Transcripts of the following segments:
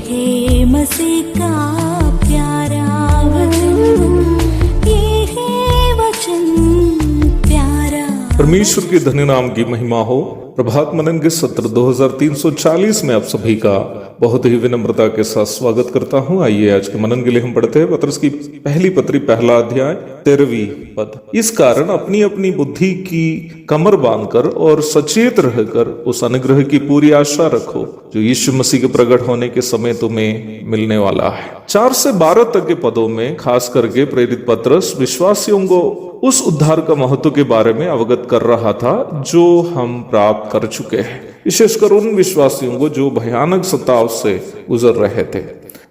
है मसीह का प्यारा वचन, ये है वचन प्यारा। परमेश्वर के धन्य नाम की महिमा हो। प्रभात मनन के सत्र 2340 में आप सभी का बहुत ही विनम्रता के साथ स्वागत करता हूं। आइए आज के मनन के लिए हम पढ़ते हैं पत्रस की पहली पत्री, पहला अध्याय, 13वीं पद। इस कारण अपनी अपनी बुद्धि की कमर बांधकर और सचेत रहकर उस अनुग्रह की पूरी आशा रखो जो यीशु मसीह के प्रकट होने के समय तुम्हें मिलने वाला है। 4 से 12 तक के पदों में खास करके प्रेरित पत्रस विश्वासियों को उस उद्धार का महत्व के बारे में अवगत कर रहा था जो हम प्राप्त कर चुके हैं, विशेषकर उन विश्वासियों को जो भयानक सताव से गुजर रहे थे।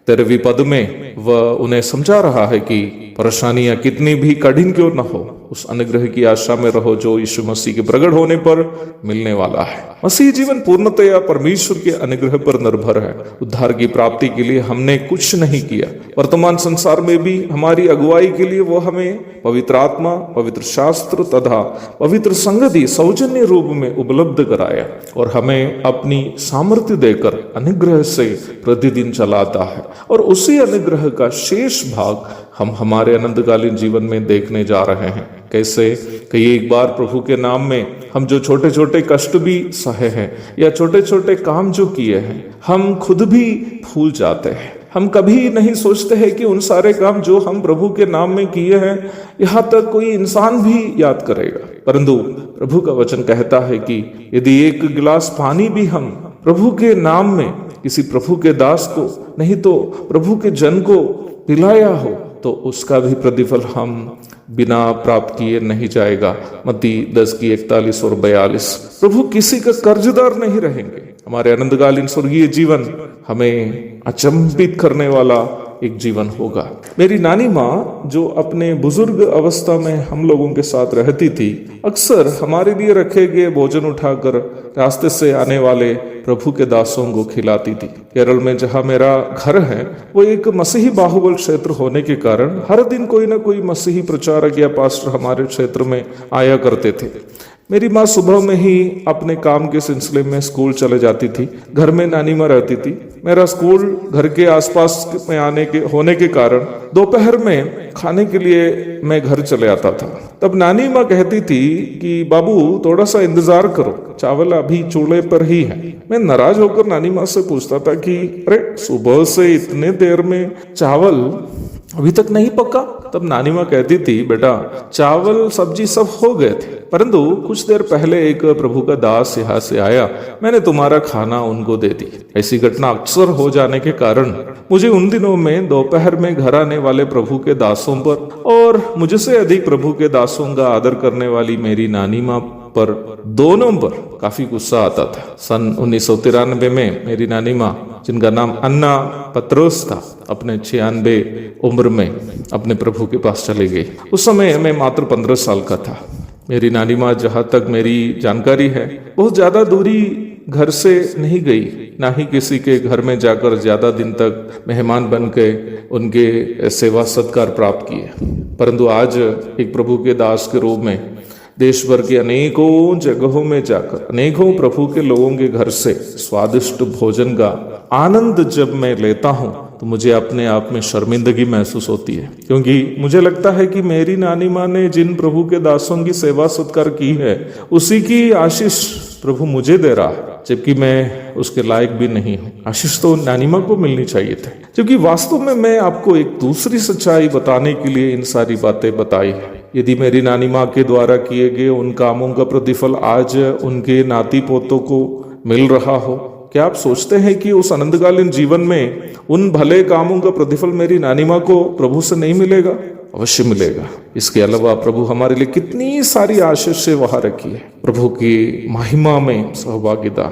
13वीं पद में वह उन्हें समझा रहा है कि परेशानियां कितनी भी कठिन क्यों न हो, उस अनुग्रह की आशा में रहो जो यीशु मसीह के प्रकट होने पर मिलने वाला है। मसीह जीवन पूर्णतया परमेश्वर के अनुग्रह पर निर्भर है। उद्धार की प्राप्ति के लिए हमने कुछ नहीं किया। वर्तमान संसार में भी हमारी अगुवाई के लिए वो हमें पवित्र आत्मा, पवित्र शास्त्र तथा पवित्र संगति सौजन्य रूप में उपलब्ध कराया और हमें अपनी सामर्थ्य देकर अनुग्रह से प्रतिदिन चलाता है। और उसी अनुग्रह का शेष भाग हम हमारे अनंतकालीन जीवन में देखने जा रहे हैं। कैसे कि एक बार प्रभु के नाम में हम जो छोटे छोटे कष्ट भी सहे हैं या छोटे छोटे काम जो किए हैं, हम खुद भी भूल जाते हैं। हम कभी नहीं सोचते हैं कि उन सारे काम जो हम प्रभु के नाम में किए हैं यहाँ तक कोई इंसान भी याद करेगा। परंतु प्रभु का वचन कहता है कि यदि एक गिलास पानी भी हम प्रभु के नाम में किसी प्रभु के दास को नहीं तो प्रभु के जन को पिलाया हो तो उसका भी प्रतिफल हम बिना प्राप्त किए नहीं जाएगा। मत्ती 10 की 41 और 42। प्रभु किसी का कर्जदार नहीं रहेंगे। हमारे अनंतकालीन स्वर्गीय जीवन हमें अचंभित करने वाला एक जीवन होगा। मेरी नानी माँ जो अपने बुजुर्ग अवस्था में हम लोगों के साथ रहती थी, अक्सर हमारे लिए रखे गए भोजन उठाकर रास्ते से आने वाले प्रभु के दासों को खिलाती थी। केरल में जहाँ मेरा घर है वो एक मसीही बाहुबल क्षेत्र होने के कारण हर दिन कोई ना कोई मसीही प्रचारक या पास्टर हमारे क्षेत्र में आया करते थे। मेरी माँ सुबह में ही अपने काम के सिलसिले में स्कूल चले जाती थी। घर में नानी माँ रहती थी। मेरा स्कूल घर के आसपास में होने के कारण दोपहर में खाने के लिए मैं घर चले आता था। तब नानी माँ कहती थी कि बाबू थोड़ा सा इंतजार करो, चावल अभी चूल्हे पर ही है। मैं नाराज होकर नानी माँ से पूछता था कि अरे सुबह से इतने देर में चावल अभी तक नहीं पका। तब नानी माँ कहती थी बेटा चावल सब्जी सब हो गए थे, परंतु कुछ देर पहले एक प्रभु का दास यहाँ से आया, मैंने तुम्हारा खाना उनको दे दी। ऐसी घटना अक्सर हो जाने के कारण मुझे उन दिनों में दोपहर में घर आने वाले प्रभु के दासों पर और मुझसे अधिक प्रभु के दासों का आदर करने वाली मेरी नानी माँ पर, दोनों पर काफी गुस्सा आता था। सन 1993 में मेरी नानी माँ, जिनका नाम अन्ना पत्रोस था, अपने 96 उम्र में अपने प्रभु के पास चली गई। उस समय मैं मात्र 15 साल का था। मेरी नानी माँ, जहाँ तक मेरी जानकारी है, बहुत ज्यादा दूरी घर से नहीं गई, ना ही किसी के घर में जाकर ज्यादा दिन तक मेहमान बन के उनके सेवा सत्कार प्राप्त किए। परंतु आज एक प्रभु के दास के रूप में देश भर के अनेकों जगहों में जाकर अनेकों प्रभु के लोगों के घर से स्वादिष्ट भोजन का आनंद जब मैं लेता हूँ तो मुझे अपने आप में शर्मिंदगी महसूस होती है, क्योंकि मुझे लगता है कि मेरी नानी माँ ने जिन प्रभु के दासों की सेवा सत्कार की है उसी की आशीष प्रभु मुझे दे रहा है, जबकि मैं उसके लायक भी नहीं हूँ। आशीष तो नानी माँ को मिलनी चाहिए थे। क्योंकि वास्तव में मैं आपको एक दूसरी सच्चाई बताने के लिए इन सारी बातें बताई है। यदि मेरी नानी माँ के द्वारा किए गए उन कामों का प्रतिफल आज उनके नाती पोतों को मिल रहा हो, क्या आप सोचते हैं कि उस अनंतकालीन जीवन में उन भले कामों का प्रतिफल मेरी नानी माँ को प्रभु से नहीं मिलेगा? अवश्य मिलेगा। इसके अलावा प्रभु हमारे लिए कितनी सारी आशीष से वहां रखी है। प्रभु की महिमा में सहभागिता,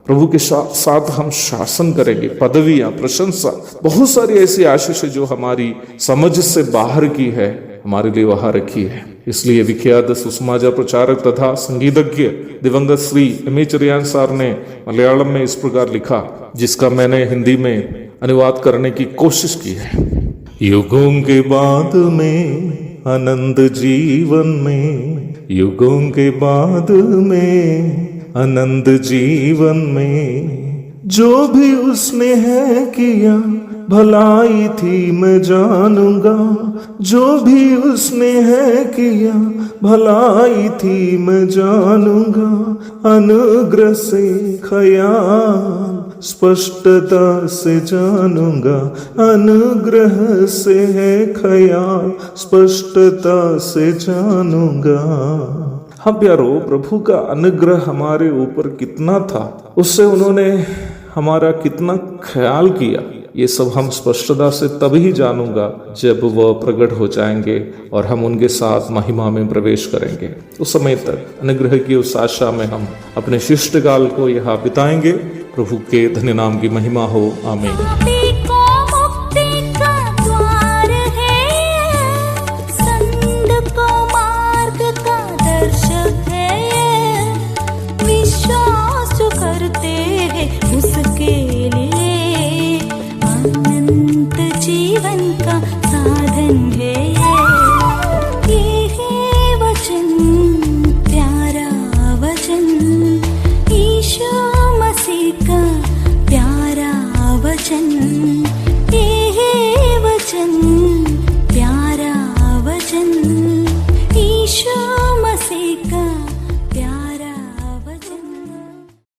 प्रभु के साथ हम शासन करेंगे, पदवियां, प्रशंसा, बहुत सारी ऐसी आशीष जो हमारी समझ से बाहर की है, हमारे लिए वहां रखी है। इसलिए विख्यात सुषमाचार प्रचारक तथा संगीतज्ञ दिवंगत श्री एम चरियान सर ने मलयालम में इस प्रकार लिखा, जिसका मैंने हिंदी में अनुवाद करने की कोशिश की है। युगों के बाद में आनंद जीवन में, युगों के बाद में आनंद जीवन में, जो भी उसने है किया भलाई थी मैं जानूंगा, जो भी उसने है किया भलाई थी मैं जानूंगा। अनुग्रह से ख्याल स्पष्टता से जानूंगा, अनुग्रह से है ख्याल स्पष्टता से जानूंगा। हाँ प्यारो, प्रभु का अनुग्रह हमारे ऊपर कितना था, उससे उन्होंने हमारा कितना ख्याल किया, ये सब हम स्पष्टता से तभी जानूंगा जब वह प्रकट हो जाएंगे और हम उनके साथ महिमा में प्रवेश करेंगे। उस समय तक अनुग्रह की उस आशा में हम अपने शिष्टकाल को यहाँ बिताएंगे। प्रभु के धन्य नाम की महिमा हो, आमीन। पापी को मुक्ति का द्वार है, संत को मार्ग का दर्शक है, विश्वास जो करते हैं उसके लिए अनंत जीवन का साधन है। ये है वचन, प्यारा वचन, यीशु मसीह का प्यारा वचन।